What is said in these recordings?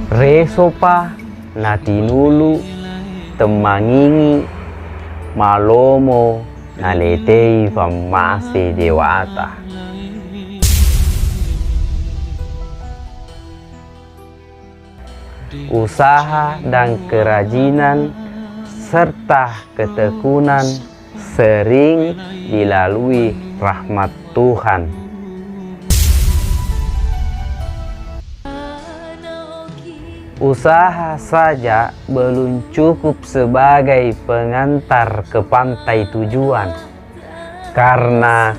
Resopa natinulu temangingi malomo naletei famase dewata. Usaha dan kerajinan serta ketekunan sering dilalui rahmat Tuhan. Usaha saja belum cukup sebagai pengantar ke pantai tujuan, karena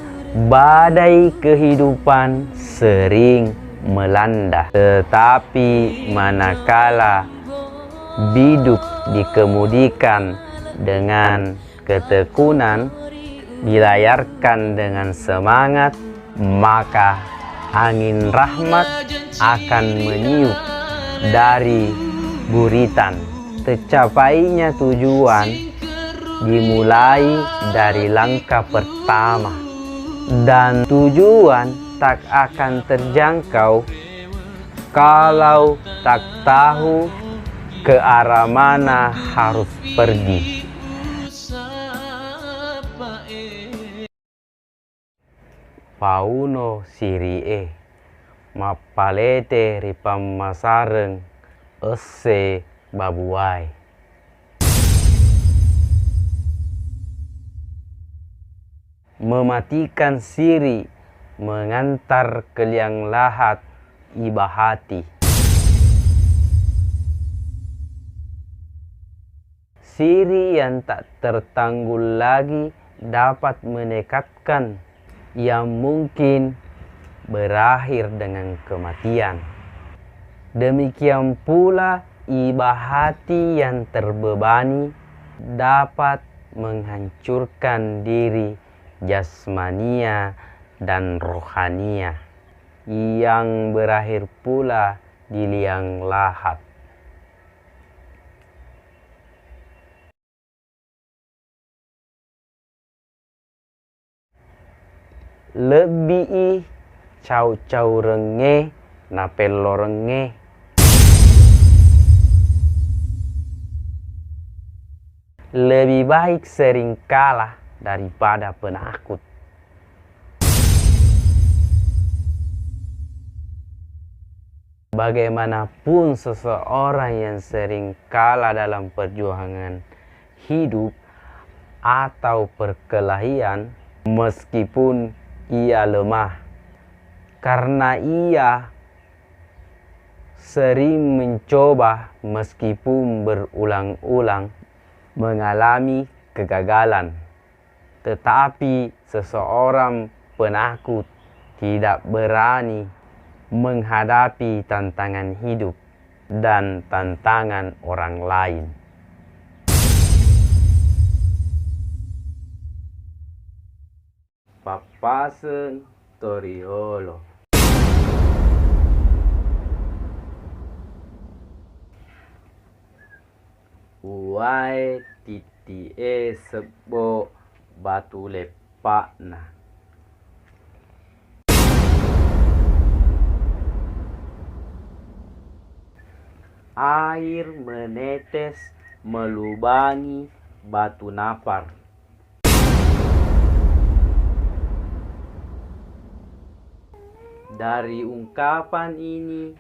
badai kehidupan sering melanda. Tetapi manakala hidup dikemudikan dengan ketekunan, dilayarkan dengan semangat, maka angin rahmat akan meniup dari buritan. Tercapainya tujuan dimulai dari langkah pertama, dan tujuan tak akan terjangkau kalau tak tahu ke arah mana harus pergi. Pauno sirie mapalete ripammasareng esse babuai. Mematikan siri mengantar ke liang lahat iba hati. Siri yang tak tertanggul lagi dapat menekatkan, yang mungkin berakhir dengan kematian. Demikian pula iba hati yang terbebani dapat menghancurkan diri jasmania dan rohania, yang berakhir pula di liang lahat. Lebih cau-cau renge napelo renge. Lebih baik sering kalah daripada penakut. Bagaimanapun seseorang yang sering kalah dalam perjuangan hidup atau perkelahian, meskipun ia lemah, karena ia sering mencoba meskipun berulang-ulang mengalami kegagalan. Tetapi seseorang penakut tidak berani menghadapi tantangan hidup dan tantangan orang lain. Papasen toriolo. Uai titi sebo batu lepakna. Air menetes melubangi batu napar. Dari ungkapan ini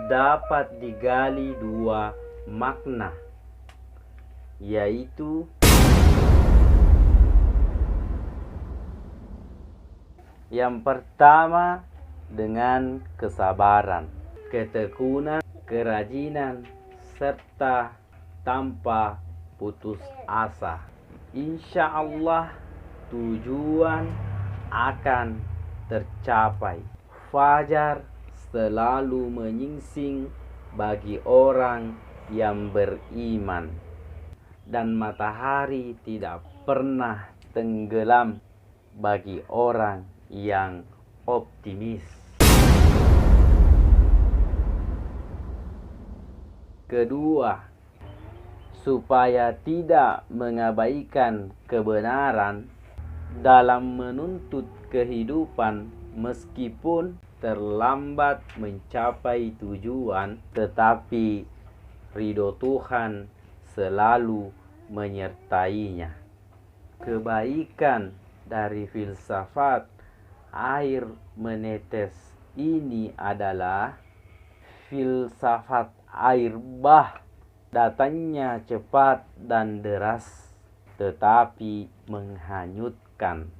dapat digali dua makna, yaitu yang pertama dengan kesabaran, ketekunan, kerajinan, serta tanpa putus asa. Insya Allah tujuan akan tercapai. Fajar selalu menyingsing bagi orang yang beriman, dan matahari tidak pernah tenggelam bagi orang yang optimis. Kedua, supaya tidak mengabaikan kebenaran dalam menuntut kehidupan, meskipun terlambat mencapai tujuan, tetapi ridho Tuhan selalu menyertainya. Kebaikan dari filsafat air menetes ini adalah filsafat air bah. Datangnya cepat dan deras, tetapi menghanyutkan.